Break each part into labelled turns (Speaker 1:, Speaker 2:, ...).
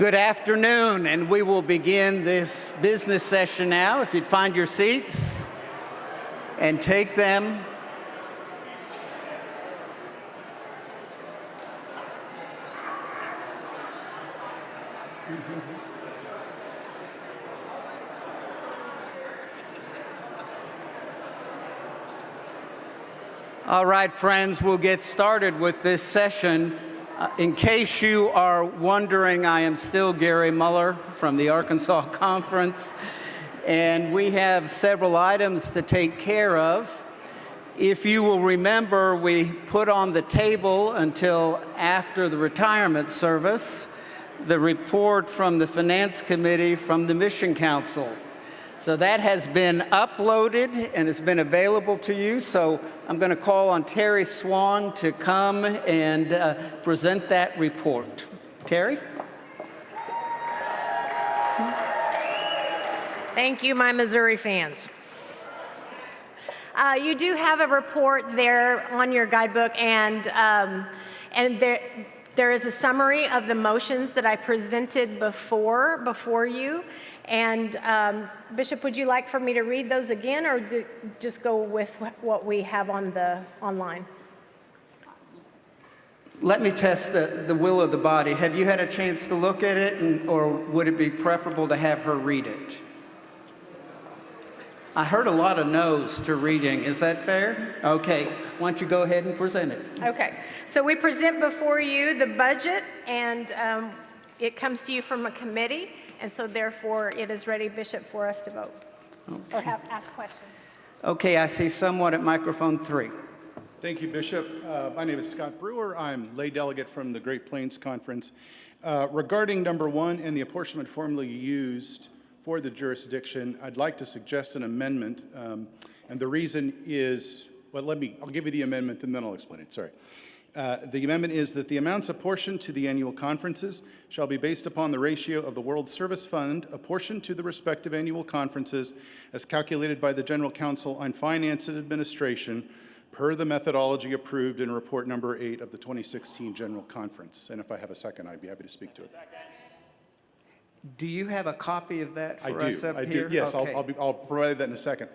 Speaker 1: Good afternoon, and we will begin this business session now. If you'd find your seats and take them. All right, friends, we'll get started with this session. In case you are wondering, I am still Gary Muller from the Arkansas Conference, and we have several items to take care of. If you will remember, we put on the table until after the retirement service the report from the Finance Committee from the Mission Council. So that has been uploaded and has been available to you. So I'm going to call on Terry Swan to come and present that report. Terry?
Speaker 2: Thank you, my Missouri fans. You do have a report there on your guidebook, and there is a summary of the motions that I presented before you. And Bishop, would you like for me to read those again, or just go with what we have on the online?
Speaker 1: Let me test the will of the body. Have you had a chance to look at it, or would it be preferable to have her read it? I heard a lot of no's to reading. Is that fair? Okay. Why don't you go ahead and present it?
Speaker 2: Okay. So we present before you the budget, and it comes to you from a committee. And so therefore, it is ready, Bishop, for us to vote or ask questions.
Speaker 1: Okay, I see someone at microphone 3.
Speaker 3: Thank you, Bishop. My name is Scott Brewer. I'm lay delegate from the Great Plains Conference. Regarding number 1 and the apportionment formula used for the jurisdiction, I'd like to suggest an amendment. And the reason is, well, I'll give you the amendment and then I'll explain it. Sorry. The amendment is that the amounts apportioned to the annual conferences shall be based upon the ratio of the World Service Fund apportioned to the respective annual conferences as calculated by the General Council on Finance and Administration per the methodology approved in report number 8 of the 2016 General Conference. And if I have a second, I'd be happy to speak to it.
Speaker 1: Do you have a copy of that for us up
Speaker 3: I
Speaker 1: here?
Speaker 3: do. Yes,
Speaker 1: okay.
Speaker 3: I'll provide that in a second.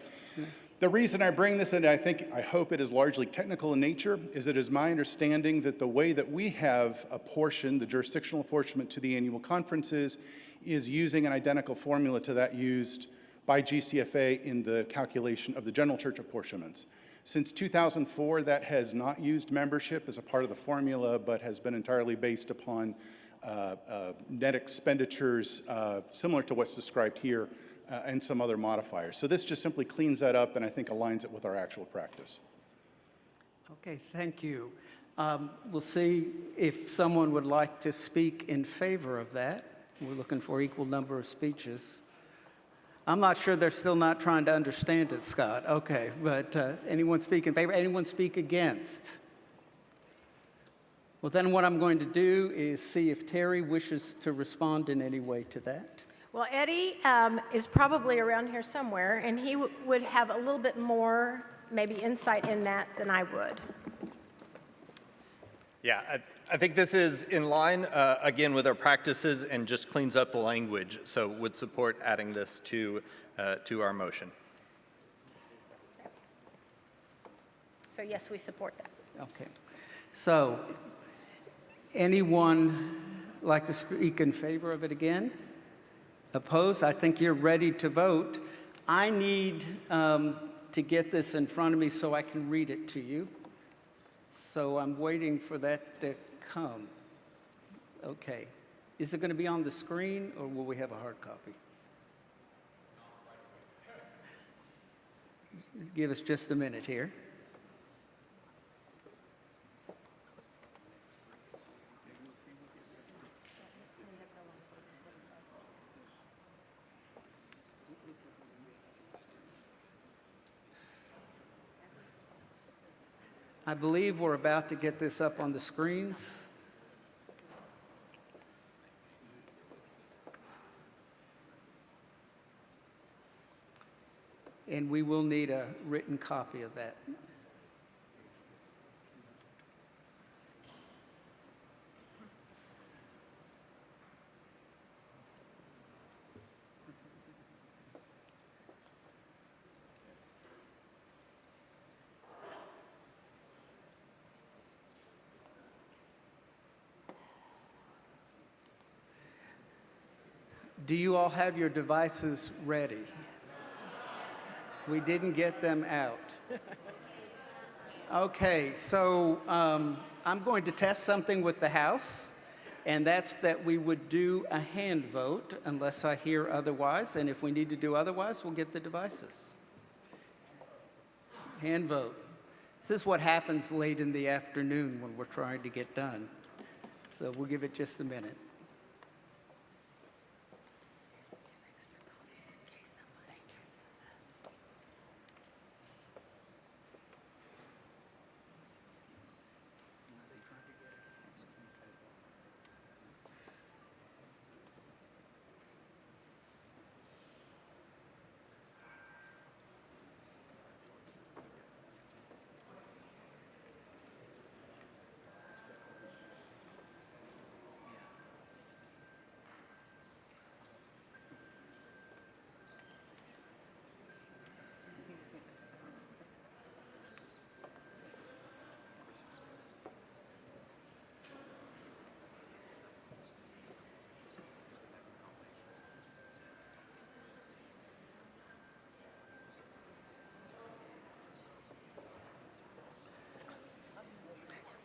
Speaker 3: The reason I bring this in, I hope it is largely technical in nature, is it is my understanding that the way that we have apportioned the jurisdictional apportionment to the annual conferences is using an identical formula to that used by GCFA in the calculation of the general church apportionments. Since 2004, that has not used membership as a part of the formula, but has been entirely based upon net expenditures similar to what's described here. And some other modifiers. So this just simply cleans that up and I think aligns it with our actual practice.
Speaker 1: Okay, thank you. We'll see if someone would like to speak in favor of that. We're looking for equal number of speeches. I'm not sure they're still not trying to understand it, Scott. Okay, but anyone speak in favor? Anyone speak against? Well, then what I'm going to do is see if Terry wishes to respond in any way to that.
Speaker 2: Well, Eddie is probably around here somewhere, and he would have a little bit more maybe insight in that than I would.
Speaker 4: Yeah, I think this is in line, again, with our practices and just cleans up the language. So would support adding this to our motion.
Speaker 2: So yes, we support that.
Speaker 1: Okay. So anyone like to speak in favor of it again? Opposed? I think you're ready to vote. I need to get this in front of me so I can read it to you. So I'm waiting for that to come. Okay. Is it going to be on the screen or will we have a hard copy? Give us just a minute here. I believe we're about to get this up on the screens. And we will need a written copy of that. Do you all have your devices ready? We didn't get them out. Okay, so I'm going to test something with the House, and that's that we would do a hand vote unless I hear otherwise, and if we need to do otherwise, we'll get the devices. Hand vote. This is what happens late in the afternoon when we're trying to get done. So we'll give it just a minute.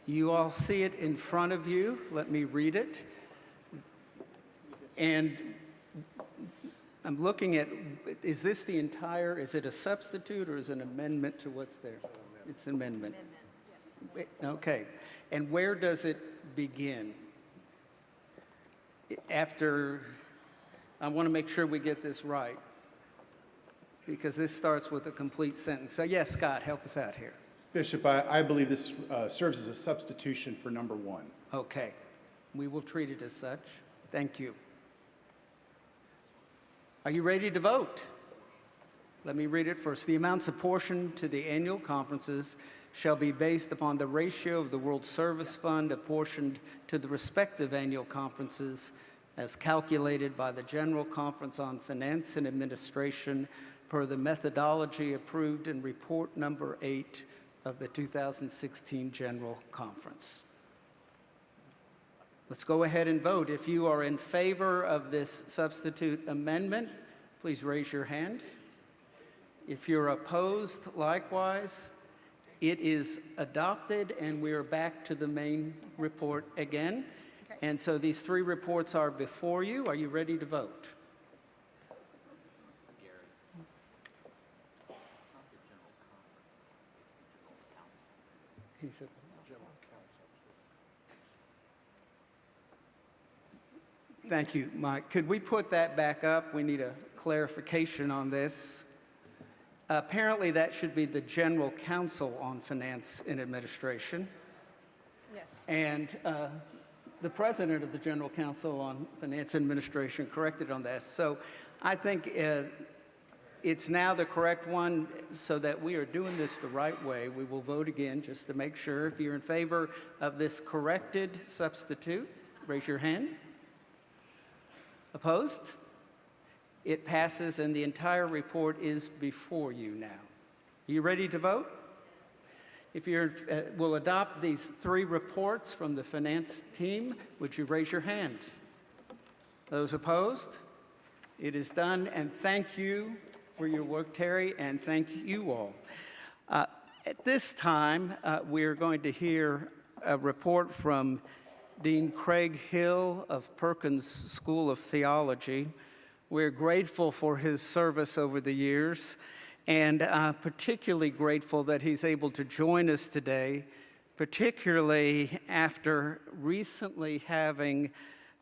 Speaker 1: You all see it in front of you. Let me read it. And I'm looking at, is this the entire, is it a substitute or is it an amendment to what's there? It's an amendment. Okay. And where does it begin? After, I want to make sure we get this right, because this starts with a complete sentence. So yes, Scott, help us out here.
Speaker 3: Bishop, I believe this serves as a substitution for number 1.
Speaker 1: Okay. We will treat it as such. Thank you. Are you ready to vote? Let me read it first. The amounts apportioned to the annual conferences shall be based upon the ratio of the World Service Fund apportioned to the respective annual conferences as calculated by the General Conference on Finance and Administration per the methodology approved in Report Number 8 of the 2016 General Conference. Let's go ahead and vote. If you are in favor of this substitute amendment, please raise your hand. If you're opposed, likewise, it is adopted, and we are back to the main report again. Okay. And so these 3 reports are before you. Are you ready to vote? He said, General Counsel. Thank you, Mike. Could we put that back up? We need a clarification on this. Apparently, that should be the General Counsel on Finance and Administration.
Speaker 2: Yes.
Speaker 1: And the President of the General Counsel on Finance and Administration corrected on that. So I think it's now the correct one, so that we are doing this the right way. We will vote again just to make sure. If you're in favor of this corrected substitute, raise your hand. Opposed? It passes, and the entire report is before you now. Are you ready to vote? If you're, we'll adopt these 3 reports from the finance team. Would you raise your hand? Those opposed? It is done, and thank you for your work, Terry, and thank you all. At this time, we're going to hear a report from Dean Craig Hill of Perkins School of Theology. We're grateful for his service over the years, and particularly grateful that he's able to join us today, particularly after recently having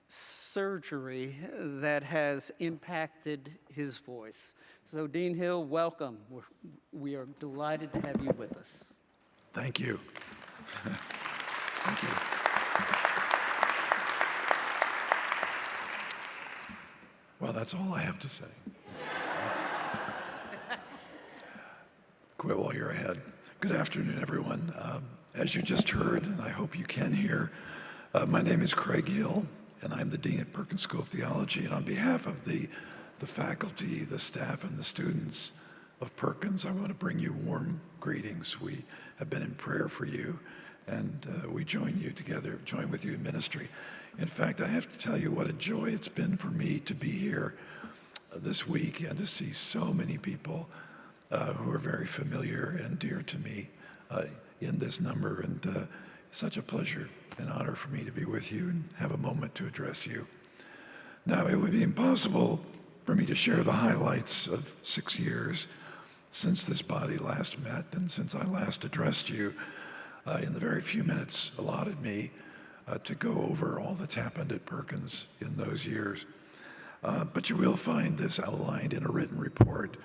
Speaker 1: surgery that has impacted his voice. So, Dean Hill, welcome. We are delighted to have you with us.
Speaker 5: Thank you. Thank you. Well, that's all I have to say. Quit while you're ahead. Good afternoon, everyone. As you just heard, and I hope you can hear, my name is Craig Hill, and I'm the Dean at Perkins School of Theology. And on behalf of the faculty, the staff, and the students of Perkins, I want to bring you warm greetings. We have been in prayer for you, and we join with you in ministry. In fact, I have to tell you what a joy it's been for me to be here this week and to see so many people who are very familiar and dear to me in this number. And such a pleasure and honor for me to be with you and have a moment to address you. Now, it would be impossible for me to share the highlights of 6 years since this body last met and since I last addressed you in the very few minutes allotted me to go over all that's happened at Perkins in those years. But you will find this outlined in a written report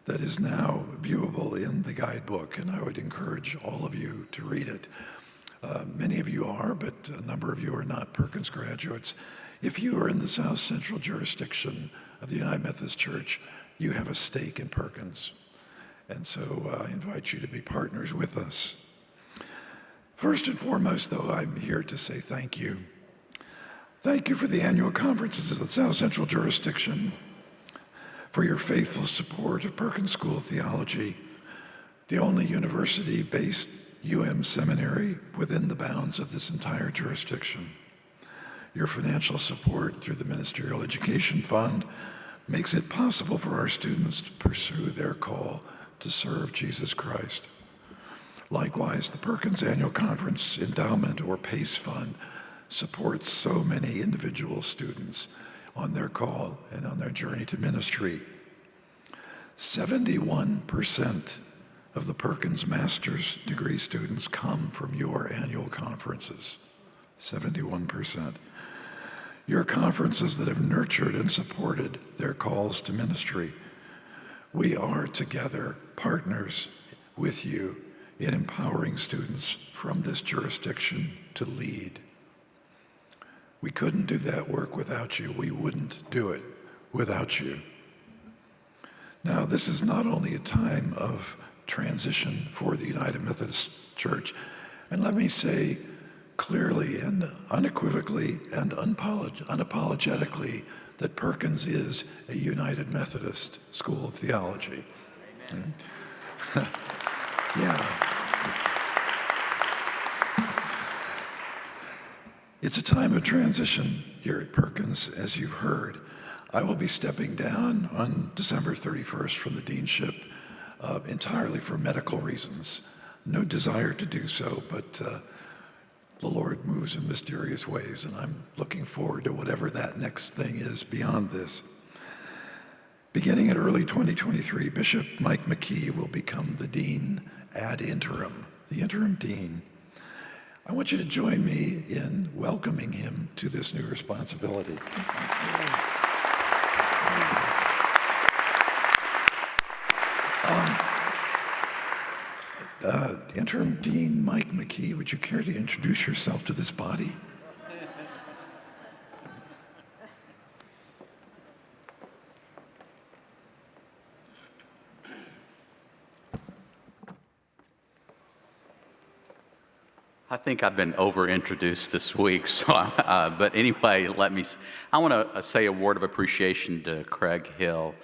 Speaker 5: that is now viewable in the guidebook, and I would encourage all of you to read it. Many of you are, but a number of you are not Perkins graduates. If you are in the South Central jurisdiction of the United Methodist Church, you have a stake in Perkins. And so I invite you to be partners with us. First and foremost, though, I'm here to say thank you. Thank you for the annual conferences of the South Central jurisdiction, for your faithful support of Perkins School of Theology, the only university-based seminary within the bounds of this entire jurisdiction. Your financial support through the Ministerial Education Fund makes it possible for our students to pursue their call to serve Jesus Christ. Likewise, the Perkins Annual Conference Endowment or PACE Fund supports so many individual students on their call and on their journey to ministry. 71% of the Perkins master's degree students come from your annual conferences. 71%. Your conferences that have nurtured and supported their calls to ministry. We are together partners with you in empowering students from this jurisdiction to lead. We couldn't do that work without you. We wouldn't do it without you. Now, this is not only a time of transition for the United Methodist Church, and let me say clearly and unequivocally and unapologetically that Perkins is a United Methodist School of Theology. Amen. Yeah. It's a time of transition here at Perkins, as you've heard. I will be stepping down on December 31st from the deanship entirely for medical reasons. No desire to do so, but the Lord moves in mysterious ways, and I'm looking forward to whatever that next thing is beyond this. Beginning in early 2023, Bishop Mike McKee will become the dean ad interim, the interim dean. I want you to join me in welcoming him to this new responsibility. Interim Dean Mike McKee, would you care to introduce yourself to this body?
Speaker 6: I think I've been over-introduced this week, so but anyway, I want to say a word of appreciation to Craig Hill,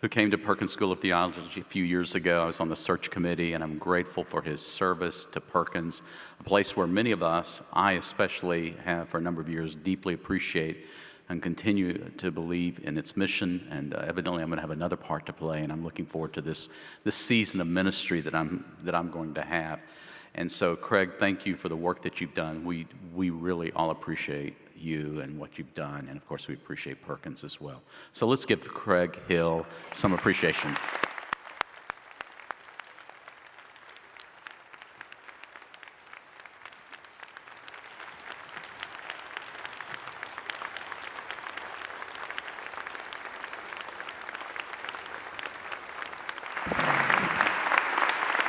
Speaker 6: who came to Perkins School of Theology a few years ago. I was on the search committee, and I'm grateful for his service to Perkins, a place where many of us, I especially have for a number of years, deeply appreciate and continue to believe in its mission. And evidently, I'm going to have another part to play, and I'm looking forward to this season of ministry that I'm going to have. And so, Craig, thank you for the work that you've done. We really all appreciate you and what you've done, and of course, we appreciate Perkins as well. So let's give Craig Hill some appreciation.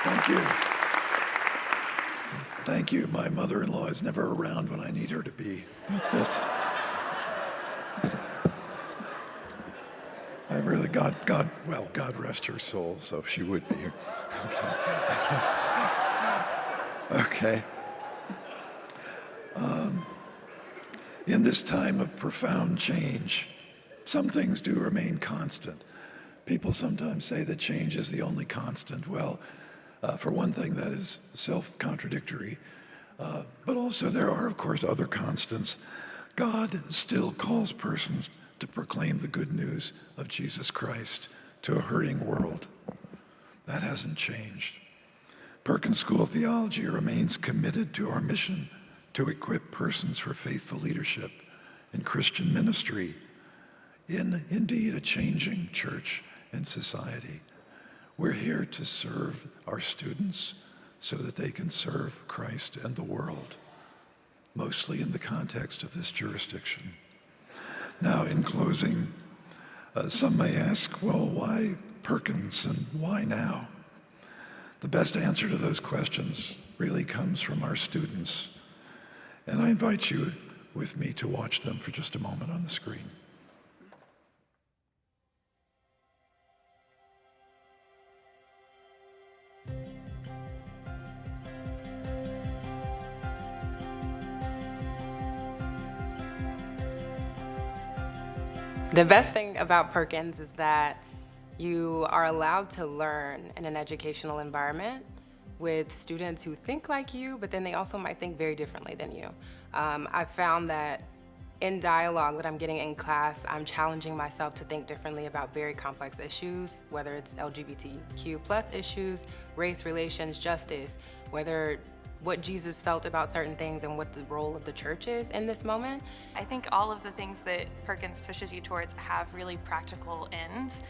Speaker 5: Thank you. Thank you. My mother-in-law is never around when I need her to be. I really, God rest her soul, so she would be here. Okay. In this time of profound change, some things do remain constant. People sometimes say that change is the only constant. Well, for one thing, that is self-contradictory. But also there are, of course, other constants. God still calls persons to proclaim the good news of Jesus Christ to a hurting world. That hasn't changed. Perkins School of Theology remains committed to our mission to equip persons for faithful leadership in Christian ministry in, indeed, a changing church and society. We're here to serve our students so that they can serve Christ and the world, mostly in the context of this jurisdiction. Now, in closing, some may ask, well, why Perkins and why now? The best answer to those questions really comes from our students. And I invite you with me to watch them for just a moment on the screen.
Speaker 7: The best thing about Perkins is that you are allowed to learn in an educational environment with students who think like you, but then they also might think very differently than you. I've found that in dialogue that I'm getting in class, I'm challenging myself to think differently about very complex issues, whether it's LGBTQ plus issues, race relations, justice, whether what Jesus felt about certain things and what the role of the church is in this moment.
Speaker 8: I think all of the things that Perkins pushes you towards have really practical ends.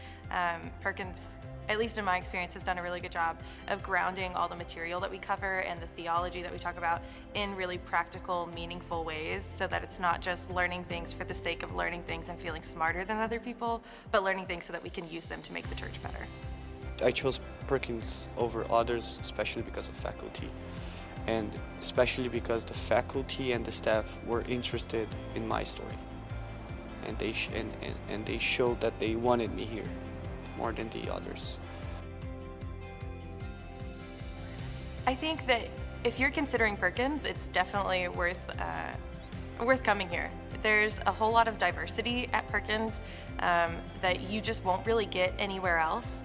Speaker 8: Perkins, at least in my experience, has done a really good job of grounding all the material that we cover and the theology that we talk about in really practical, meaningful ways, so that it's not just learning things for the sake of learning things and feeling smarter than other people, but learning things so that we can use them to make the church better.
Speaker 9: I chose Perkins over others, especially because of faculty. And especially because the faculty and the staff were interested in my story. And they showed that they wanted me here more than the others.
Speaker 8: I think that if you're considering Perkins, it's definitely worth coming here. There's a whole lot of diversity at Perkins that you just won't really get anywhere else.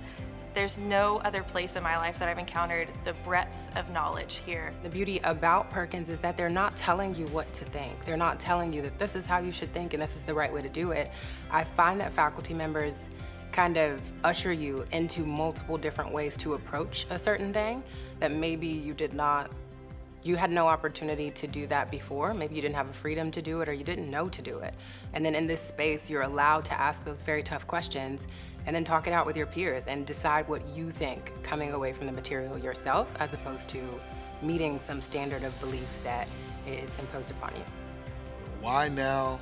Speaker 8: There's no other place in my life that I've encountered the breadth of knowledge here.
Speaker 7: The beauty about Perkins is that they're not telling you what to think. They're not telling you that this is how you should think and this is the right way to do it. I find that faculty members kind of usher you into multiple different ways to approach a certain thing that maybe you had no opportunity to do that before. Maybe you didn't have a freedom to do it or you didn't know to do it. And then in this space, you're allowed to ask those very tough questions and then talk it out with your peers and decide what you think coming away from the material yourself, as opposed to meeting some standard of belief that is imposed upon you.
Speaker 10: Why now?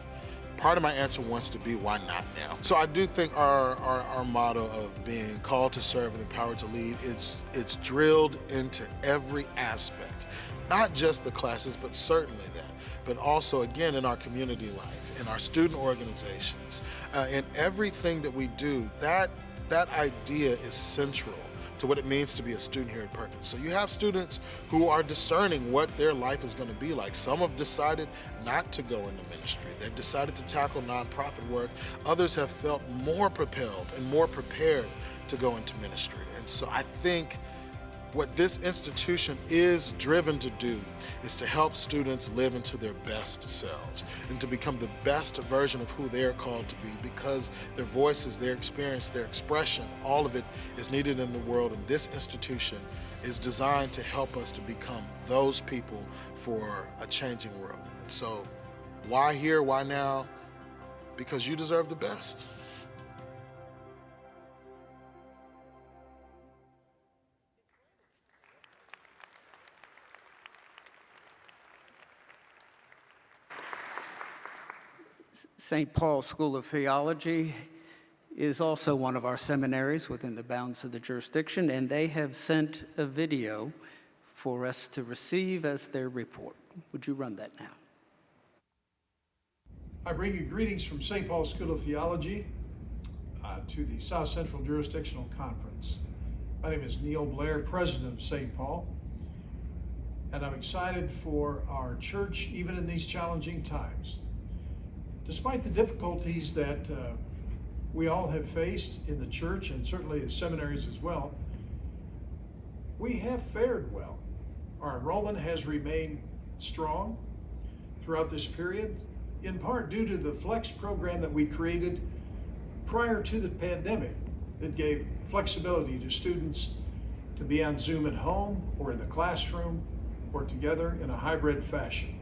Speaker 10: Part of my answer wants to be why not now? So I do think our motto of being called to serve and empowered to lead, it's drilled into every aspect, not just the classes, but certainly that, but also again in our community life, in our student organizations, in everything that we do. That idea is central to what it means to be a student here at Perkins. So you have students who are discerning what their life is going to be like. Some have decided not to go into ministry. They've decided to tackle nonprofit work. Others have felt more propelled and more prepared to go into ministry. And so I think what this institution is driven to do is to help students live into their best selves and to become the best version of who they're called to be, because their voices, their experience, their expression, all of it is needed in the world, and this institution is designed to help us to become those people for a changing world. And so why here, why now? Because you deserve the best.
Speaker 1: St. Paul School of Theology is also one of our seminaries within the bounds of the jurisdiction, and they have sent a video for us to receive as their report. Would you run that now?
Speaker 11: I bring you greetings from St. Paul School of Theology to the South Central Jurisdictional Conference. My name is Neil Blair, president of St. Paul, and I'm excited for our church, even in these challenging times. Despite the difficulties that we all have faced in the church, and certainly the seminaries as well, we have fared well. Our enrollment has remained strong throughout this period, in part due to the Flex program that we created prior to the pandemic. It gave flexibility to students to be on Zoom at home or in the classroom or together in a hybrid fashion.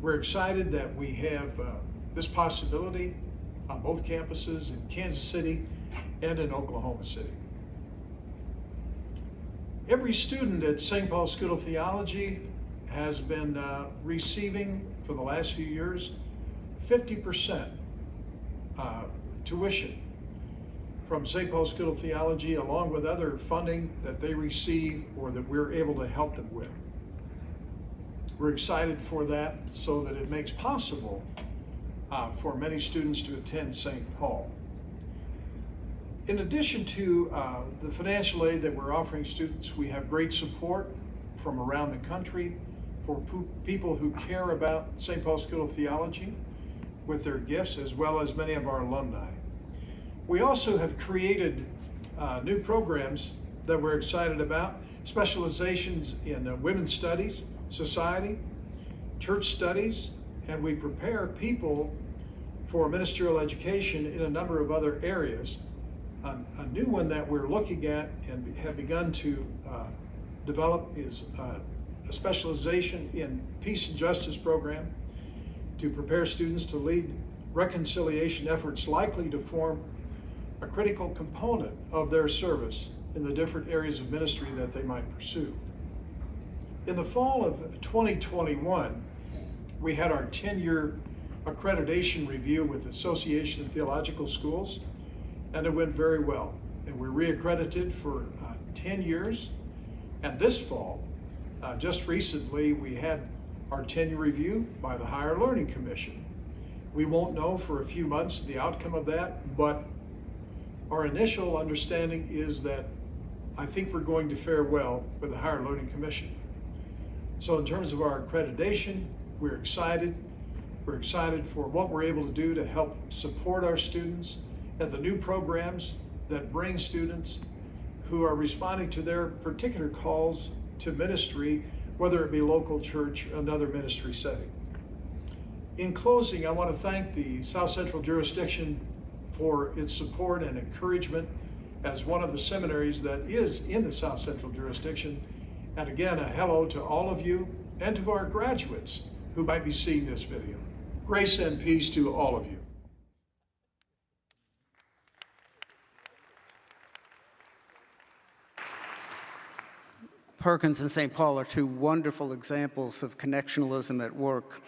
Speaker 11: We're excited that we have this possibility on both campuses in Kansas City and in Oklahoma City. Every student at St. Paul School of Theology has been receiving for the last few years 50% tuition from St. Paul School of Theology, along with other funding that they receive or that we're able to help them with. We're excited for that so that it makes possible for many students to attend St. Paul. In addition to the financial aid that we're offering students, we have great support from around the country for people who care about St. Paul School of Theology with their gifts, as well as many of our alumni. We also have created new programs that we're excited about, specializations in women's studies, society, church studies, and we prepare people for ministerial education in a number of other areas. A new one that we're looking at and have begun to develop is a specialization in peace and justice program to prepare students to lead reconciliation efforts likely to form a critical component of their service in the different areas of ministry that they might pursue. In the fall of 2021, we had our 10-year accreditation review with the Association of Theological Schools, and it went very well. And we're reaccredited for 10 years. And this fall, just recently, we had our 10-year review by the Higher Learning Commission. We won't know for a few months the outcome of that, but our initial understanding is that I think we're going to fare well with the Higher Learning Commission. So in terms of our accreditation, we're excited. We're excited for what we're able to do to help support our students and the new programs that bring students who are responding to their particular calls to ministry, whether it be local church or another ministry setting. In closing, I want to thank the South Central Jurisdiction for its support and encouragement as one of the seminaries that is in the South Central Jurisdiction. And again, a hello to all of you and to our graduates who might be seeing this video. Grace and peace to all of you.
Speaker 1: Perkins and St. Paul are two wonderful examples of connectionalism at work.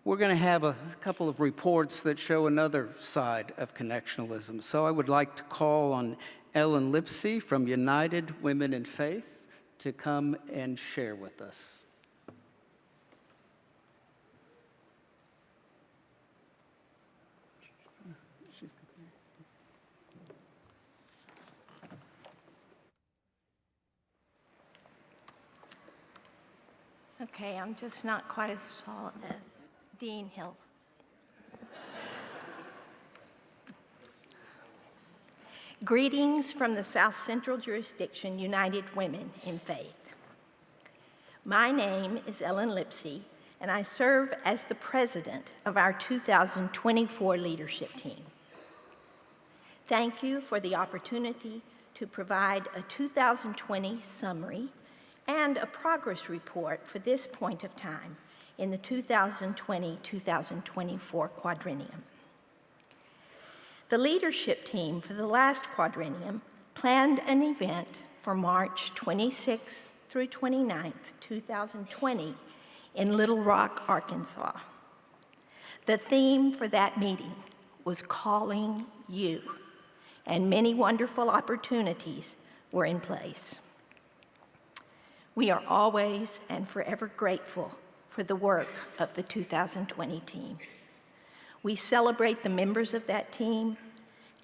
Speaker 1: We're going to have a couple of reports that show another side of connectionalism. So I would like to call on Ellen Lipsey from United Women in Faith to come and share with us.
Speaker 12: Okay, I'm just not quite as tall as Dean Hill. Greetings from the South Central Jurisdiction United Women in Faith. My name is Ellen Lipsey, and I serve as the president of our 2024 leadership team. Thank you for the opportunity to provide a 2020 summary and a progress report for this point of time in the 2020-2024 quadrennium. The leadership team for the last quadrennium planned an event for March 26th through 29th, 2020 in Little Rock, Arkansas. The theme for that meeting was Calling You, and many wonderful opportunities were in place. We are always and forever grateful for the work of the 2020 team. We celebrate the members of that team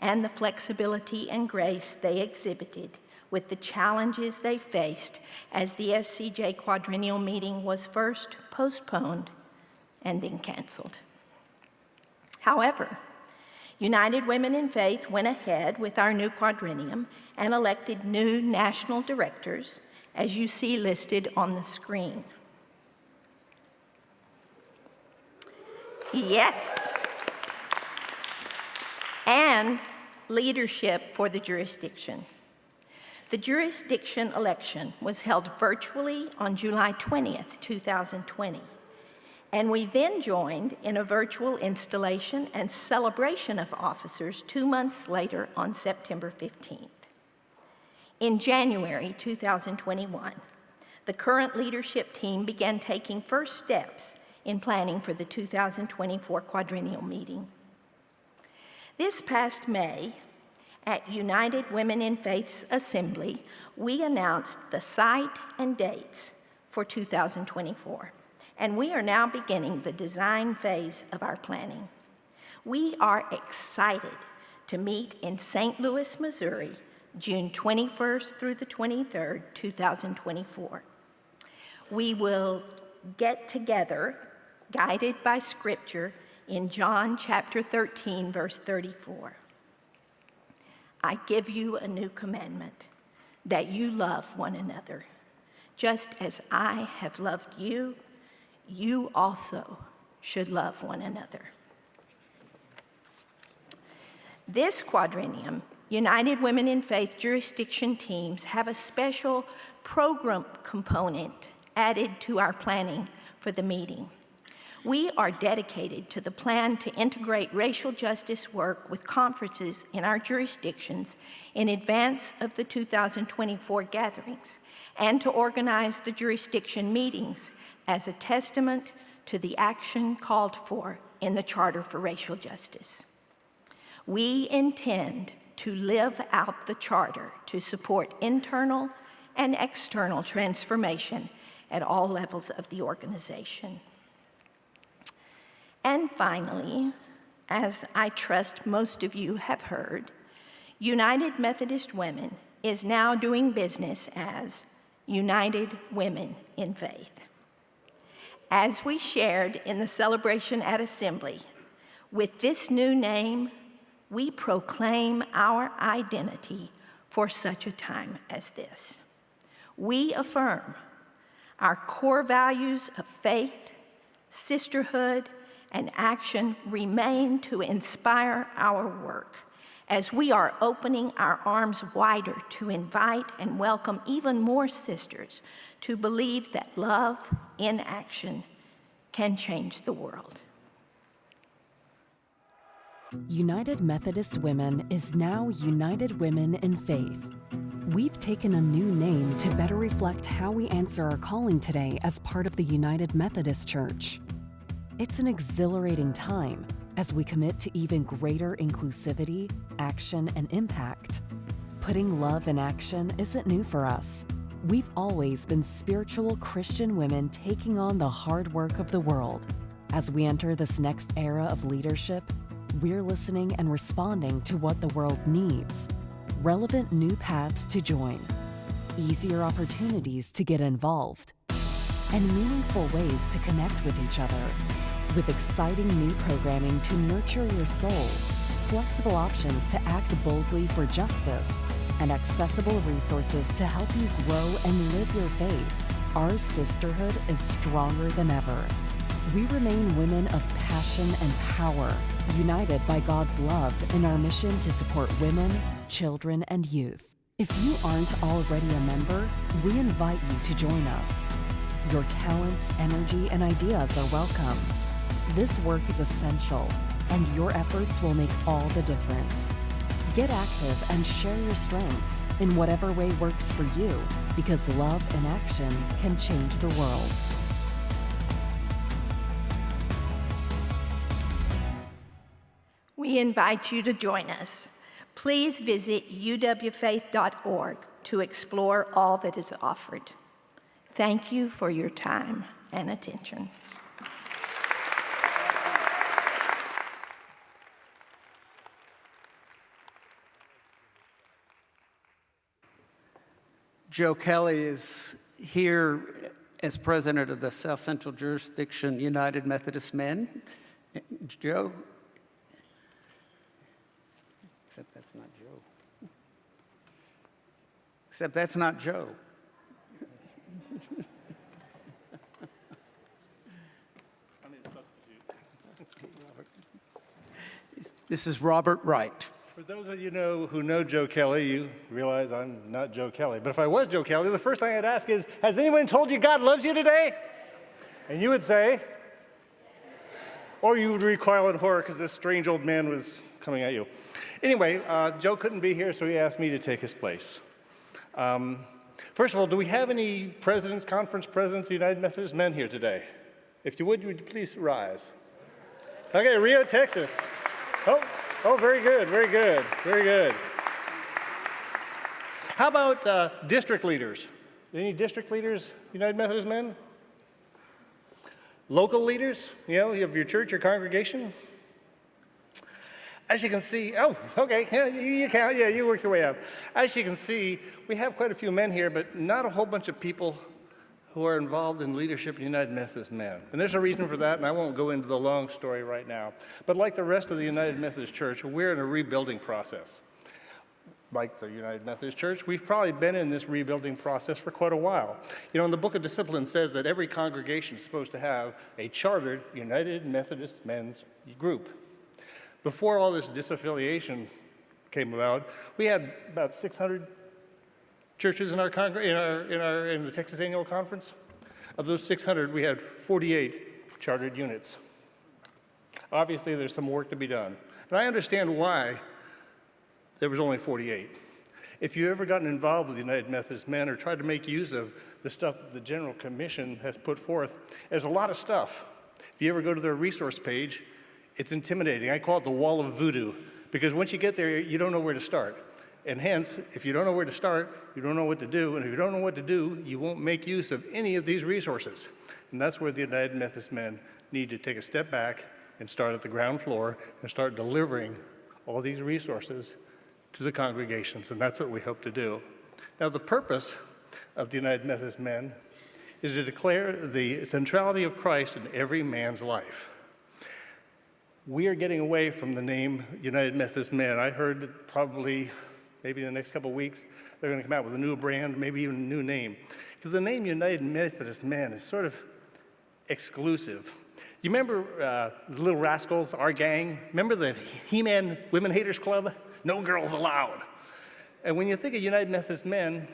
Speaker 12: and the flexibility and grace they exhibited with the challenges they faced as the SCJ quadrennial meeting was first postponed and then canceled. However, United Women in Faith went ahead with our new quadrennium and elected new national directors, as you see listed on the screen. Yes. And leadership for the jurisdiction. The jurisdiction election was held virtually on July 20th, 2020. And we then joined in a virtual installation and celebration of officers 2 months later on September 15th. In January 2021, the current leadership team began taking first steps in planning for the 2024 quadrennial meeting. This past May, at United Women in Faith's Assembly, we announced the site and dates for 2024, and we are now beginning the design phase of our planning. We are excited to meet in St. Louis, Missouri, June 21st through the 23rd, 2024. We will get together, guided by Scripture, in John chapter 13, verse 34. I give you a new commandment, that you love one another. Just as I have loved you, you also should love one another. This quadrennium, United Women in Faith jurisdiction teams have a special program component added to our planning for the meeting. We are dedicated to the plan to integrate racial justice work with conferences in our jurisdictions in advance of the 2024 gatherings, and to organize the jurisdiction meetings as a testament to the action called for in the Charter for Racial Justice. We intend to live out the Charter to support internal and external transformation at all levels of the organization. And finally, as I trust most of you have heard, United Methodist Women is now doing business as United Women in Faith. As we shared in the celebration at Assembly, with this new name, we proclaim our identity for such a time as this. We affirm our core values of faith, sisterhood, and action remain to inspire our work as we are opening our arms wider to invite and welcome even more sisters to believe that love in action can change the world.
Speaker 13: United Methodist Women is now United Women in Faith. We've taken a new name to better reflect how we answer our calling today as part of the United Methodist Church. It's an exhilarating time as we commit to even greater inclusivity, action, and impact. Putting love in action isn't new for us. We've always been spiritual Christian women taking on the hard work of the world. As we enter this next era of leadership, we're listening and responding to what the world needs. Relevant new paths to join, easier opportunities to get involved, and meaningful ways to connect with each other. With exciting new programming to nurture your soul, flexible options to act boldly for justice, and accessible resources to help you grow and live your faith, our sisterhood is stronger than ever. We remain women of passion and power, united by God's love in our mission to support women, children, and youth. If you aren't already a member, we invite you to join us. Your talents, energy, and ideas are welcome. This work is essential, and your efforts will make all the difference. Get active and share your strengths in whatever way works for you, because love in action can change the world.
Speaker 12: We invite you to join us. Please visit uwfaith.org to explore all that is offered. Thank you for your time and attention.
Speaker 1: Joe Kelly is here as president of the South Central Jurisdiction United Methodist Men. Joe? Except that's not Joe. Except that's not Joe. I need a substitute. This is Robert Wright.
Speaker 14: For those of you who know Joe Kelly, you realize I'm not Joe Kelly. But if I was Joe Kelly, the first thing I'd ask is, has anyone told you God loves you today? And you would say, or you would recoil in horror because this strange old man was coming at you. Anyway, Joe couldn't be here, so he asked me to take his place. First of all, do we have any presidents, conference presidents of the United Methodist Men here today? If you would you please rise? Okay, Rio, Texas. Oh, very good, very good, very good. How about district leaders? Any district leaders, United Methodist Men? Local leaders, you have your church, your congregation? As you can see, oh, okay, yeah, you count, yeah, you work your way up. As you can see, we have quite a few men here, but not a whole bunch of people who are involved in leadership in United Methodist Men. And there's a reason for that, and I won't go into the long story right now. But like the rest of the United Methodist Church, we're in a rebuilding process. Like the United Methodist Church, we've probably been in this rebuilding process for quite a while. In the Book of Discipline says that every congregation is supposed to have a chartered United Methodist Men's group. Before all this disaffiliation came about, we had about 600 churches in the Texas Annual Conference. Of those 600, we had 48 chartered units. Obviously, there's some work to be done. And I understand why there was only 48. If you've ever gotten involved with the United Methodist Men or tried to make use of the stuff that the General Commission has put forth, there's a lot of stuff. If you ever go to their resource page, it's intimidating. I call it the wall of voodoo, because once you get there, you don't know where to start. And hence, if you don't know where to start, you don't know what to do, and if you don't know what to do, you won't make use of any of these resources. And that's where the United Methodist Men need to take a step back and start at the ground floor and start delivering all these resources to the congregations, and that's what we hope to do. Now, the purpose of the United Methodist Men is to declare the centrality of Christ in every man's life. We are getting away from the name United Methodist Men. I heard that probably, maybe in the next couple of weeks, they're going to come out with a new brand, maybe even a new name. Because the name United Methodist Men is sort of exclusive. You remember the Little Rascals, our gang? Remember the He-Man Women Haters Club? No girls allowed. And when you think of United Methodist Men,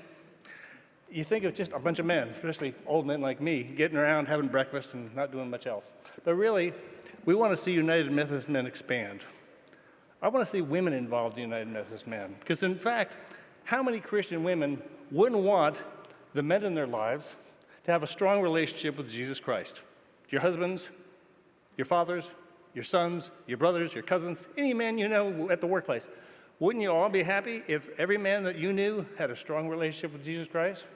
Speaker 14: you think of just a bunch of men, especially old men like me, getting around, having breakfast, and not doing much else. But really, we want to see United Methodist Men expand. I want to see women involved in United Methodist Men. Because in fact, how many Christian women wouldn't want the men in their lives to have a strong relationship with Jesus Christ? Your husbands, your fathers, your sons, your brothers, your cousins, any man you know at the workplace. Wouldn't you all be happy if every man that you knew had a strong relationship with Jesus Christ?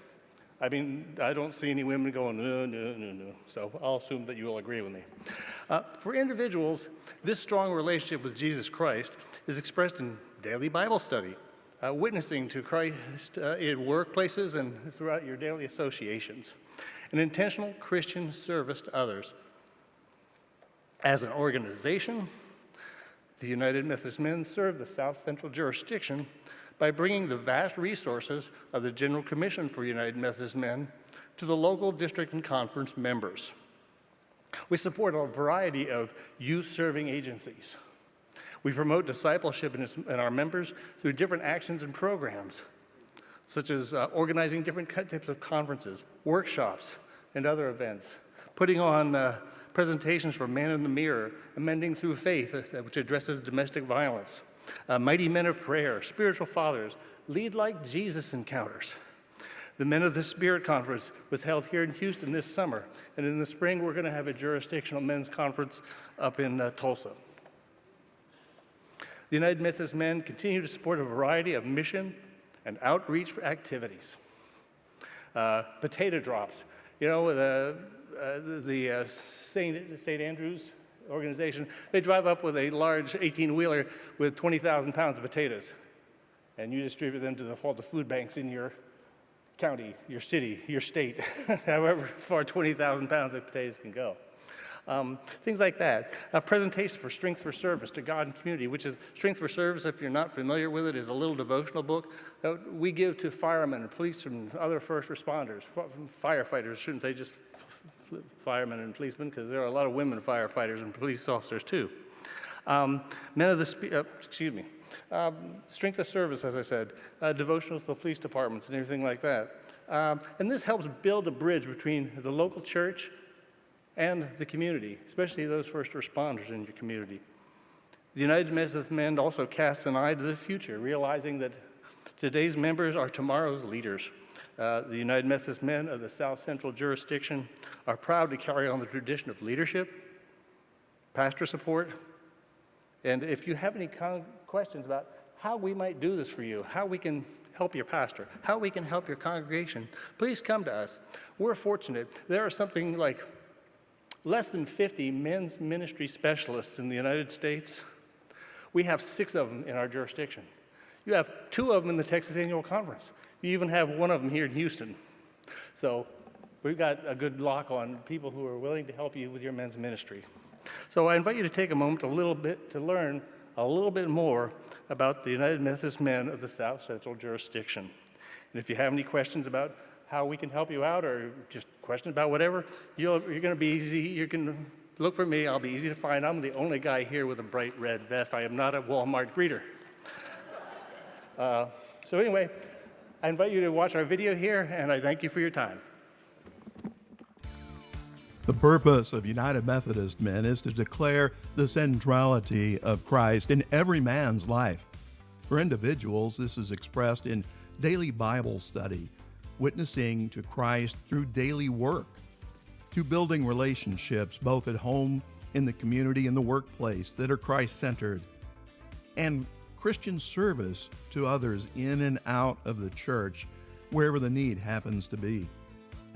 Speaker 14: I mean, I don't see any women going, no. So I'll assume that you will agree with me. For individuals, this strong relationship with Jesus Christ is expressed in daily Bible study, witnessing to Christ in workplaces and throughout your daily associations, and intentional Christian service to others. As an organization, the United Methodist Men serve the South Central jurisdiction by bringing the vast resources of the General Commission for United Methodist Men to the local district and conference members. We support a variety of youth-serving agencies. We promote discipleship in our members through different actions and programs, such as organizing different types of conferences, workshops, and other events, putting on presentations for Man in the Mirror, Amending Through Faith, which addresses domestic violence, Mighty Men of Prayer, Spiritual Fathers, Lead Like Jesus encounters. The Men of the Spirit Conference was held here in Houston this summer, and in the spring we're going to have a jurisdictional men's conference up in Tulsa. The United Methodist Men continue to support a variety of mission and outreach activities. Potato drops. The St. Andrews organization, they drive up with a large 18-wheeler with 20,000 pounds of potatoes, and you distribute them to all the food banks in your county, your city, your state, however far 20,000 pounds of potatoes can go. Things like that. A presentation for Strength for Service to God and Community, which is Strength for Service, if you're not familiar with it, is a little devotional book that we give to firemen and police and other first responders, firefighters, shouldn't say just firemen and policemen, because there are a lot of women firefighters and police officers too. Strength of service, as I said, devotionals to the police departments and everything like that. And this helps build a bridge between the local church and the community, especially those first responders in your community. The United Methodist Men also casts an eye to the future, realizing that today's members are tomorrow's leaders. The United Methodist Men of the South Central jurisdiction are proud to carry on the tradition of leadership, pastor support, and if you have any questions about how we might do this for you, how we can help your pastor, how we can help your congregation, please come to us. We're fortunate. There are something like less than 50 men's ministry specialists in the United States. We have 6 of them in our jurisdiction. You have 2 of them in the Texas Annual Conference. You even have 1 of them here in Houston. So we've got a good lock on people who are willing to help you with your men's ministry. So I invite you to take a moment to learn a little bit more about the United Methodist Men of the South Central jurisdiction. And if you have any questions about how we can help you out or just questions about whatever, you're going to be easy. You can look for me. I'll be easy to find. I'm the only guy here with a bright red vest. I am not a Walmart greeter. So anyway, I invite you to watch our video here, and I thank you for your time.
Speaker 15: The purpose of United Methodist Men is to declare the centrality of Christ in every man's life. For individuals, this is expressed in daily Bible study, witnessing to Christ through daily work, to building relationships both at home, in the community, and the workplace that are Christ-centered, and Christian service to others in and out of the church, wherever the need happens to be.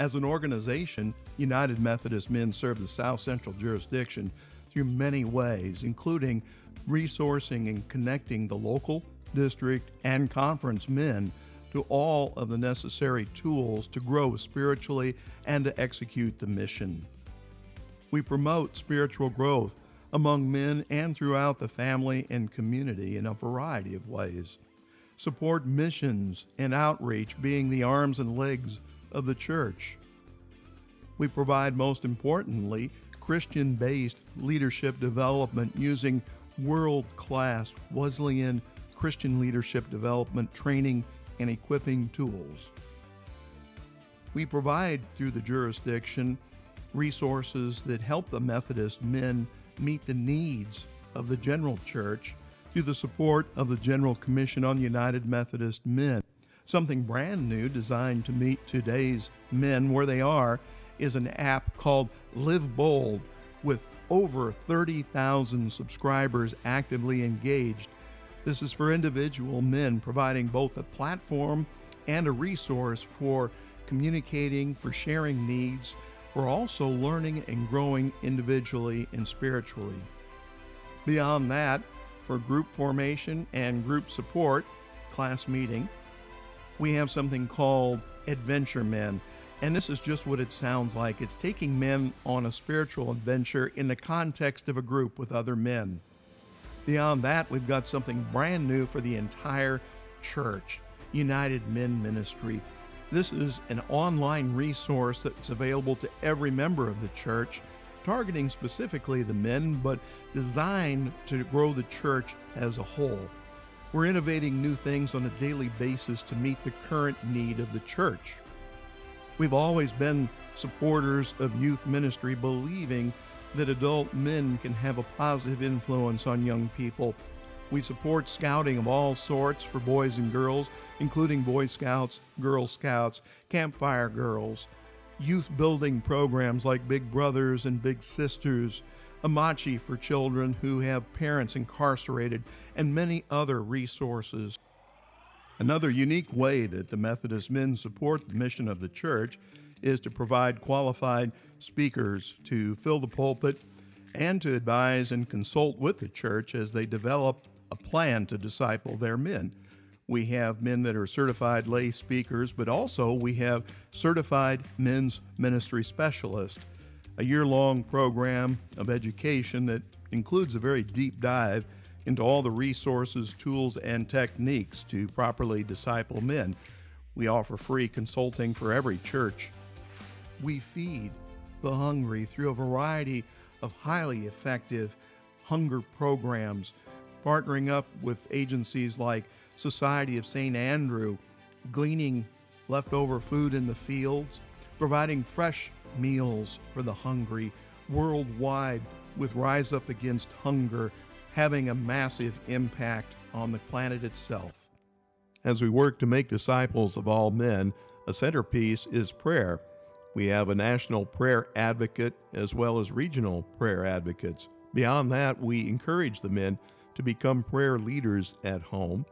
Speaker 15: As an organization, United Methodist Men serve the South Central jurisdiction through many ways, including resourcing and connecting the local, district, and conference men to all of the necessary tools to grow spiritually and to execute the mission. We promote spiritual growth among men and throughout the family and community in a variety of ways. Support missions and outreach, being the arms and legs of the church. We provide, most importantly, Christian-based leadership development using world-class Wesleyan Christian leadership development training and equipping tools. We provide, through the jurisdiction, resources that help the Methodist men meet the needs of the general church through the support of the General Commission on United Methodist Men. Something brand new designed to meet today's men where they are is an app called Live Bold, with over 30,000 subscribers actively engaged. This is for individual men, providing both a platform and a resource for communicating, for sharing needs, for also learning and growing individually and spiritually. Beyond that, for group formation and group support, class meeting, we have something called Adventure Men. And this is just what it sounds like. It's taking men on a spiritual adventure in the context of a group with other men. Beyond that, we've got something brand new for the entire church, United Men Ministry. This is an online resource that's available to every member of the church, targeting specifically the men, but designed to grow the church as a whole. We're innovating new things on a daily basis to meet the current need of the church. We've always been supporters of youth ministry, believing that adult men can have a positive influence on young people. We support scouting of all sorts for boys and girls, including Boy Scouts, Girl Scouts, Campfire Girls, youth building programs like Big Brothers and Big Sisters, Amachi for children who have parents incarcerated, and many other resources. Another unique way that the Methodist men support the mission of the church is to provide qualified speakers to fill the pulpit and to advise and consult with the church as they develop a plan to disciple their men. We have men that are certified lay speakers, but also we have certified men's ministry specialists, a year-long program of education that includes a very deep dive into all the resources, tools, and techniques to properly disciple men. We offer free consulting for every church. We feed the hungry through a variety of highly effective hunger programs, partnering up with agencies like Society of St. Andrew, gleaning leftover food in the fields, providing fresh meals for the hungry worldwide with Rise Up Against Hunger, having a massive impact on the planet itself. As we work to make disciples of all men, a centerpiece is prayer. We have a national prayer advocate as well as regional prayer advocates. Beyond that, we encourage the men to become prayer leaders at home,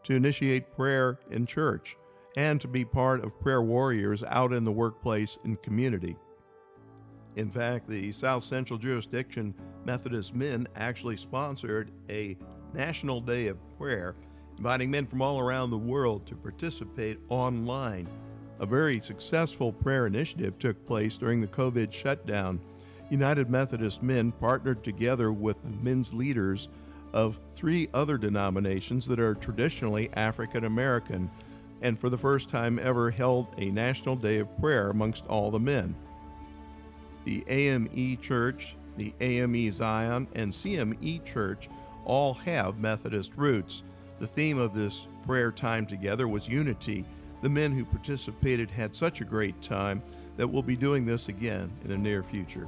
Speaker 15: to initiate prayer in church, and to be part of prayer warriors out in the workplace and community. In fact, the South Central Jurisdiction Methodist Men actually sponsored a National Day of Prayer, inviting men from all around the world to participate online. A very successful prayer initiative took place during the COVID shutdown. United Methodist Men partnered together with the men's leaders of 3 other denominations that are traditionally African American, and for the first time ever held a National Day of Prayer amongst all the men. The AME Church, the AME Zion, and CME Church all have Methodist roots. The theme of this prayer time together was unity. The men who participated had such a great time that we'll be doing this again in the near future.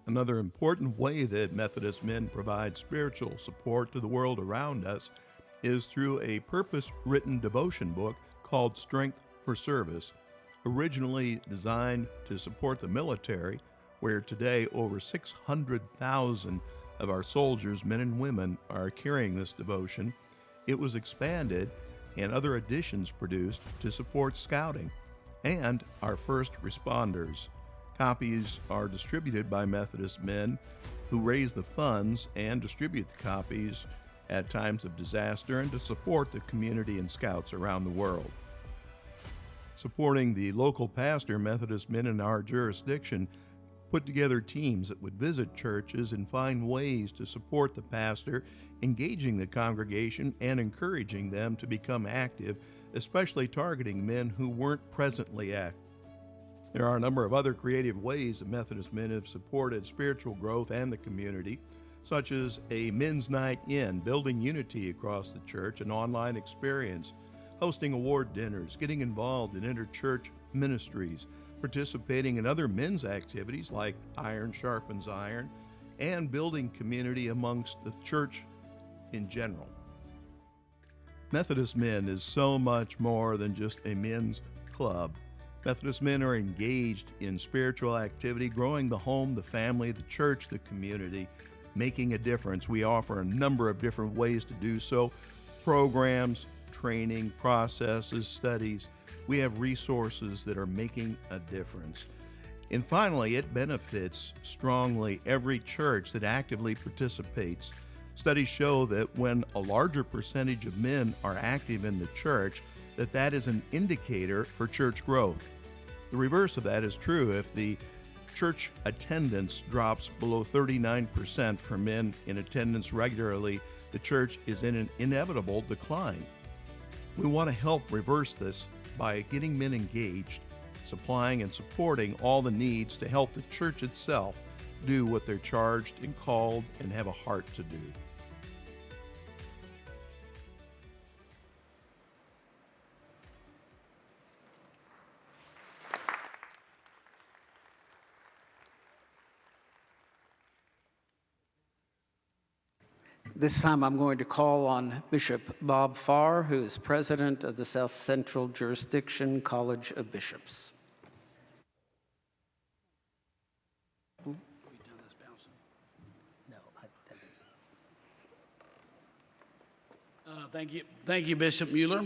Speaker 15: Another important way that Methodist men provide spiritual support to the world around us is through a purpose-written devotion book called Strength for Service, originally designed to support the military, where today over 600,000 of our soldiers, men and women, are carrying this devotion. It was expanded and other additions produced to support scouting and our first responders. Copies are distributed by Methodist men who raise the funds and distribute the copies at times of disaster and to support the community and scouts around the world. Supporting the local pastor, Methodist men in our jurisdiction put together teams that would visit churches and find ways to support the pastor, engaging the congregation and encouraging them to become active, especially targeting men who weren't presently active. There are a number of other creative ways that Methodist men have supported spiritual growth and the community, such as a men's night in, building unity across the church, an online experience, hosting award dinners, getting involved in interchurch ministries, participating in other men's activities like Iron Sharpens Iron, and building community amongst the church in general. Methodist Men is so much more than just a men's club. Methodist men are engaged in spiritual activity, growing the home, the family, the church, the community, making a difference. We offer a number of different ways to do so: programs, training, processes, studies. We have resources that are making a difference. And finally, it benefits strongly every church that actively participates. Studies show that when a larger percentage of men are active in the church, that is an indicator for church growth. The reverse of that is true. If the church attendance drops below 39% for men in attendance regularly, the church is in an inevitable decline. We want to help reverse this by getting men engaged, supplying and supporting all the needs to help the church itself do what they're charged and called and have a heart to do.
Speaker 1: This time I'm going to call on Bishop Bob Farr, who is president of the South Central Jurisdiction College of Bishops.
Speaker 16: Thank you, Bishop Mueller.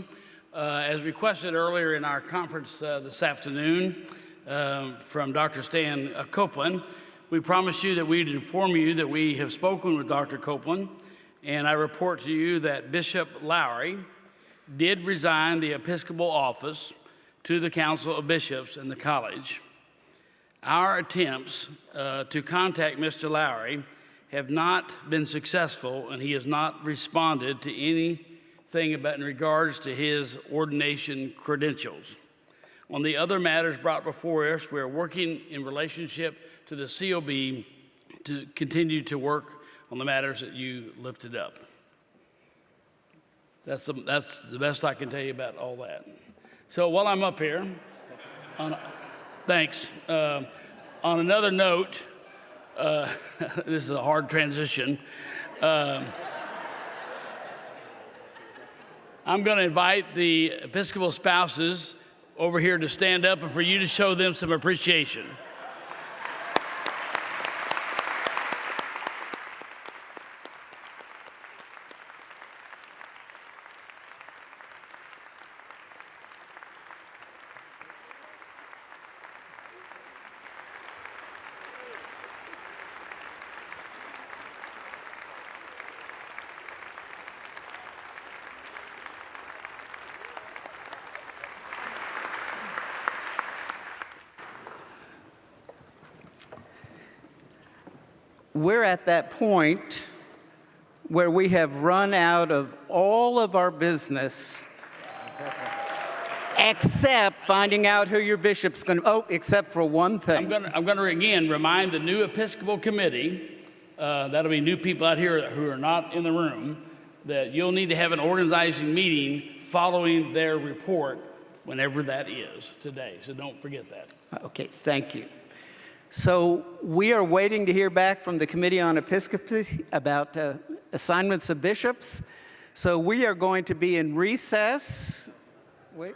Speaker 16: As requested earlier in our conference this afternoon from Dr. Stan Copeland, we promised you that we'd inform you that we have spoken with Dr. Copeland, and I report to you that Bishop Lowry did resign the Episcopal office to the Council of Bishops and the college. Our attempts to contact Mr. Lowry have not been successful, and he has not responded to anything about in regards to his ordination credentials. On the other matters brought before us, we are working in relationship to the COB to continue to work on the matters that you lifted up. That's the best I can tell you about all that. So while I'm up here, thanks. On another note, this is a hard transition. I'm going to invite the Episcopal spouses over here to stand up and for you to show them some appreciation.
Speaker 1: We're at that point where we have run out of all of our business except finding out who your bishop's going to, except for one thing.
Speaker 16: I'm going to again remind the new Episcopal Committee, that'll be new people out here who are not in the room, that you'll need to have an organizing meeting following their report, whenever that is today. So don't forget that.
Speaker 1: Okay, thank you. So we are waiting to hear back from the Committee on Episcopacy about assignments of bishops. So we are going to be in recess. Wait.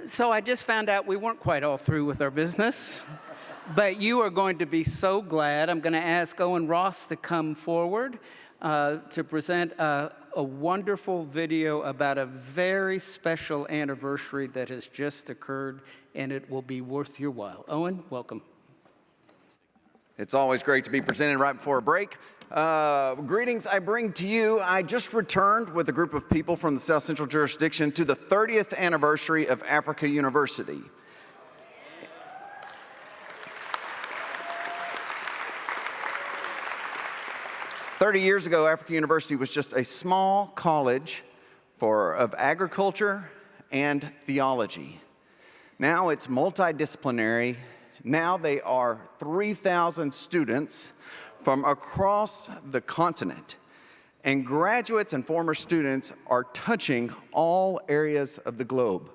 Speaker 1: So I just found out we weren't quite all through with our business, but you are going to be so glad. I'm going to ask Owen Ross to come forward to present a wonderful video about a very special anniversary that has just occurred, and it will be worth your while. Owen, welcome.
Speaker 17: It's always great to be presented right before a break. Greetings I bring to you. I just returned with a group of people from the South Central jurisdiction to the 30th anniversary of Africa University. "30 years ago, Africa University was just a small college of agriculture and theology. Now it's multidisciplinary. Now they are 3,000 students from across the continent, and graduates and former students are touching all areas of the globe.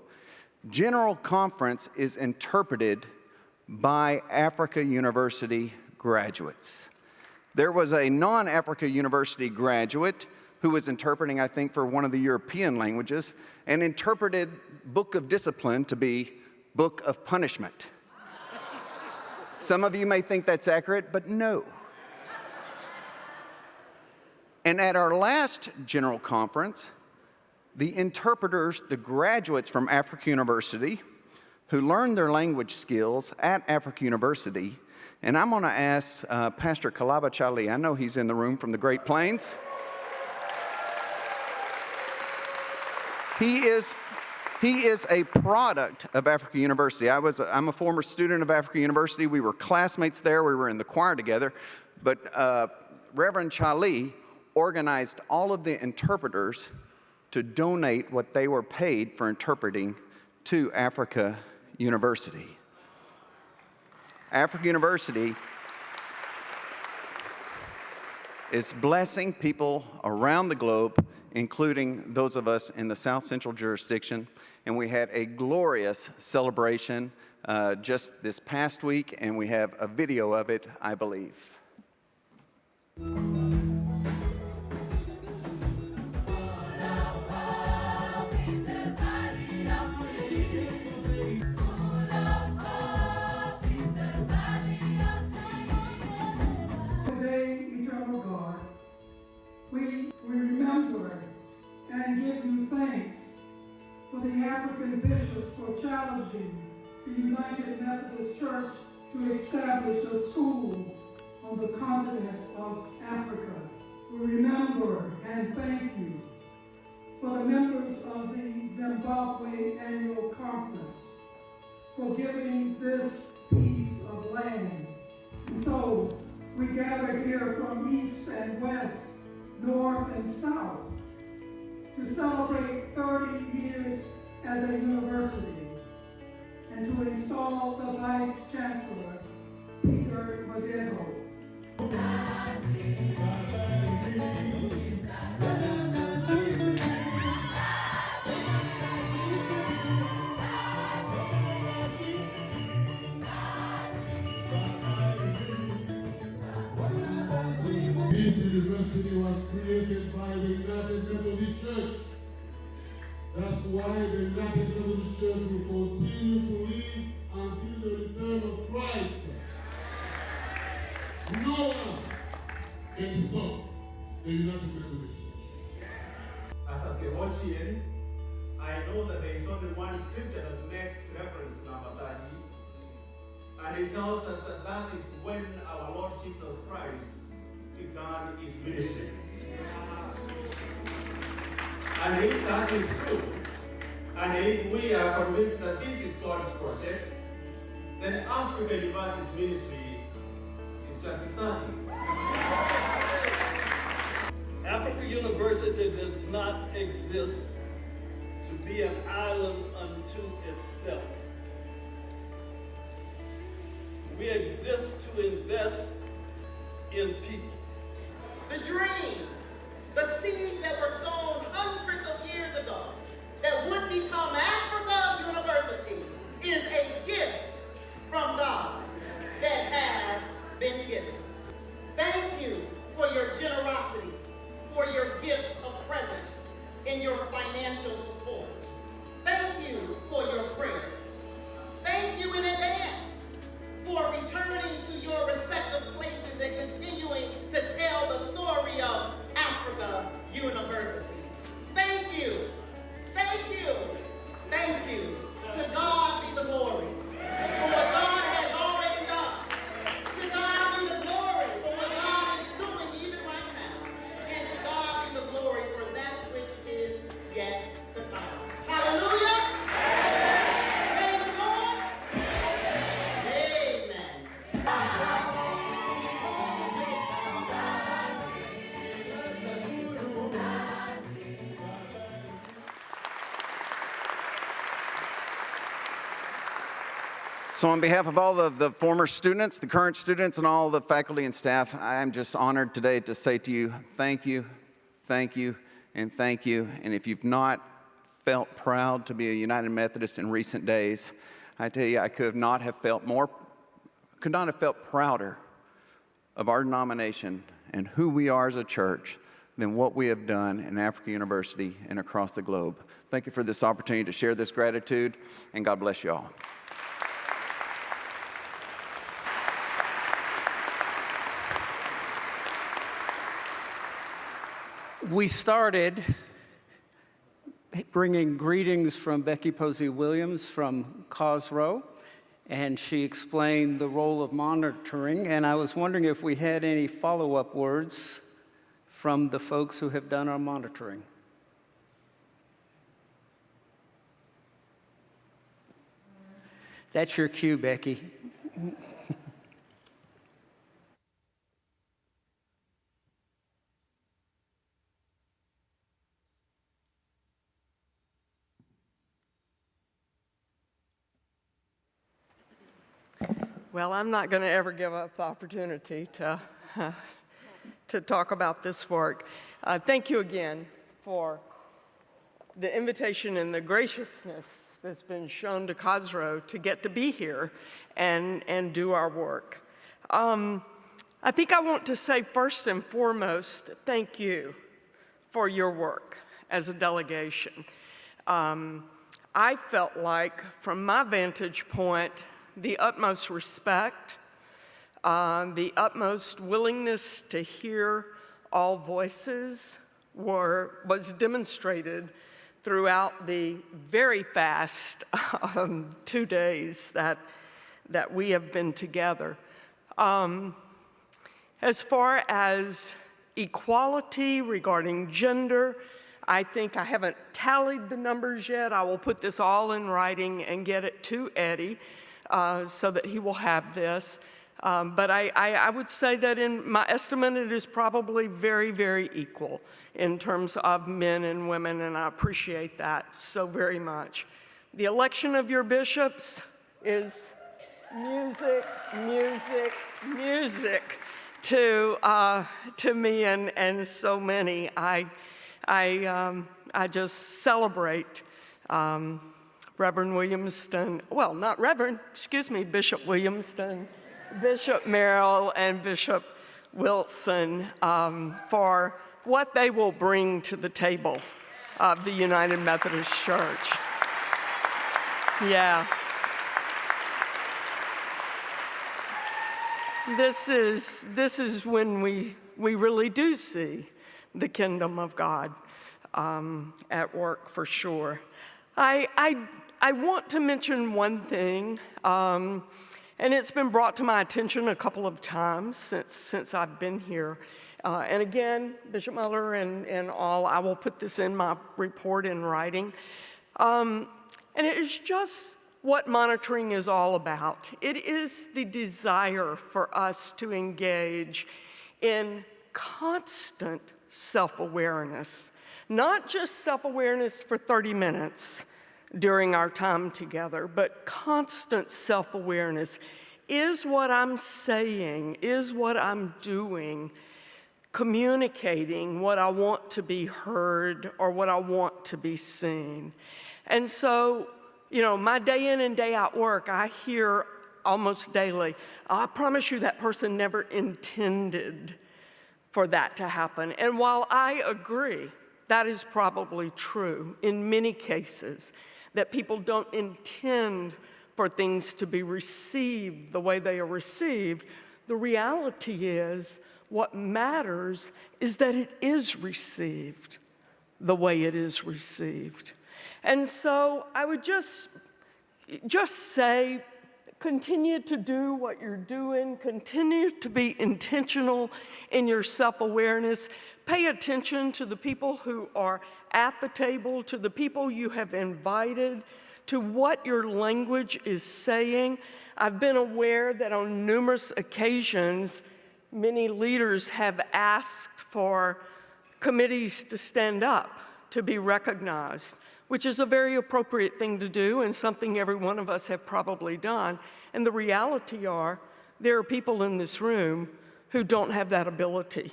Speaker 17: General Conference is interpreted by Africa University graduates. There was a non-Africa University graduate who was interpreting, I think, for one of the European languages, and interpreted Book of Discipline to be Book of Punishment. Some of you may think that's accurate, but no. And at our last General Conference, the interpreters, the graduates from Africa University, who learned their language skills at Africa University, and I'm going to ask Pastor Kalaba Chali, I know he's in the room from the Great Plains. He is a product of Africa University. I'm a former student of Africa University. We were classmates there. We were in the choir together. But Reverend Chali organized all of the interpreters to donate what they were paid for interpreting to Africa University. Africa University is blessing people around the globe, including those of us in the South Central jurisdiction. And we had a glorious celebration just this past week, and we have a video of it, I believe.
Speaker 18: Today, eternal God, we remember and give you thanks for the African bishops for challenging the United Methodist Church to establish a school on the continent of Africa. We remember and thank you for the members of the Zimbabwe Annual Conference for giving this piece of land. And so we gather here from east and west, north and south, to celebrate 30 years as a university and to install the Vice Chancellor, Peter Madero.
Speaker 19: This university was created by the United Methodist Church. That's why the United Methodist Church will continue to live until the return of Christ. No one can stop the United Methodist Church.
Speaker 20: As a theologian, I know that there is only one scripture that makes reference to number 30, and it tells us that that is when our Lord Jesus Christ began his ministry. And if that is true, and if we are convinced that this is God's project, then Africa University's ministry is just starting.
Speaker 21: Africa University does not exist to be an island unto itself. We exist to invest in people.
Speaker 22: The dream, the seeds that were sown hundreds of years ago that would become Africa University is a gift from God that has been given. Thank you for your generosity, for your gifts of presence and your financial support. Thank you for your prayers. Thank you in advance for returning to your respective places and continuing to tell the story of Africa University. Thank you. Thank you. Thank you. To God be the glory for what God has already done. To God be the glory for what God is doing even right now. And to God be the glory for that which is yet to come. Hallelujah. Praise the Lord. Amen.
Speaker 17: So on behalf of all of the former students, the current students, and all the faculty and staff, I am just honored today to say to you, thank you, thank you, and thank you. And if you've not felt proud to be a United Methodist in recent days, I tell you, I could not have felt prouder of our denomination and who we are as a church than what we have done in Africa University and across the globe. Thank you for this opportunity to share this gratitude, and God bless you all.
Speaker 1: We started bringing greetings from Becky Posey Williams from Cosrow, and she explained the role of monitoring, and I was wondering if we had any follow-up words from the folks who have done our monitoring. That's your cue, Becky.
Speaker 23: Well, I'm not going to ever give up the opportunity to talk about this work. Thank you again for the invitation and the graciousness that's been shown to Cosrow to get to be here and do our work. I think I want to say first and foremost, thank you for your work as a delegation. I felt like, from my vantage point, the utmost respect, the utmost willingness to hear all voices was demonstrated throughout the very fast 2 days that we have been together. As far as equality regarding gender, I think I haven't tallied the numbers yet. I will put this all in writing and get it to Eddie so that he will have this. But I would say that in my estimate, it is probably very, very equal in terms of men and women, and I appreciate that so very much. The election of your bishops is music, music, music to me and so many. I just celebrate Reverend Williamston, well, not Reverend, excuse me, Bishop Williamston, Bishop Merrill, and Bishop Wilson for what they will bring to the table of the United Methodist Church. Yeah. This is when we really do see the kingdom of God at work for sure. I want to mention one thing, and it's been brought to my attention a couple of times since I've been here. And again, Bishop Muller and all, I will put this in my report in writing. And it is just what monitoring is all about. It is the desire for us to engage in constant self-awareness, not just self-awareness for 30 minutes during our time together, but constant self-awareness. Is what I'm saying, is what I'm doing, communicating what I want to be heard or what I want to be seen? And so, you know, my day in and day out work, I hear almost daily, I promise you that person never intended for that to happen. And while I agree, that is probably true in many cases, that people don't intend for things to be received the way they are received, the reality is what matters is that it is received the way it is received. And so I would just say, continue to do what you're doing, continue to be intentional in your self-awareness, pay attention to the people who are at the table, to the people you have invited, to what your language is saying. I've been aware that on numerous occasions, many leaders have asked for committees to stand up to be recognized, which is a very appropriate thing to do and something every one of us have probably done. And the reality are, there are people in this room who don't have that ability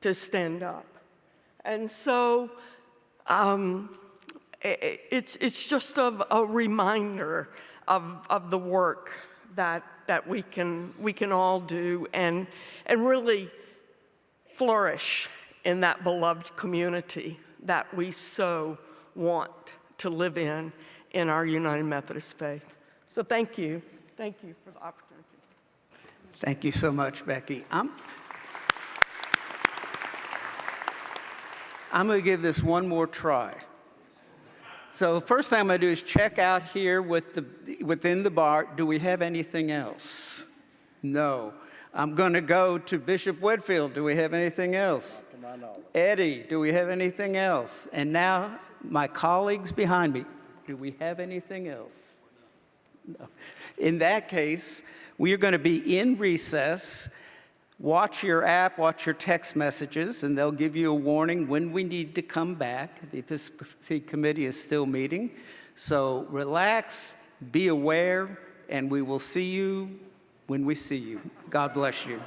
Speaker 23: to stand up. And so it's just a reminder of the work that we can all do and really flourish in that beloved community that we so want to live in our United Methodist faith. So thank you. Thank you for the opportunity.
Speaker 1: Thank you so much, Becky. I'm going to give this one more try. So the first thing I'm going to do is check out here within the bar. Do we have anything else? No. I'm going to go to Bishop Whitfield. Do we have anything else? Eddie, do we have anything else? And now my colleagues behind me, do we have anything else? No. In that case, we are going to be in recess. Watch your app, watch your text messages, and they'll give you a warning when we need to come back. The Episcopacy Committee is still meeting. So relax, be aware, and we will see you when we see you. God bless you.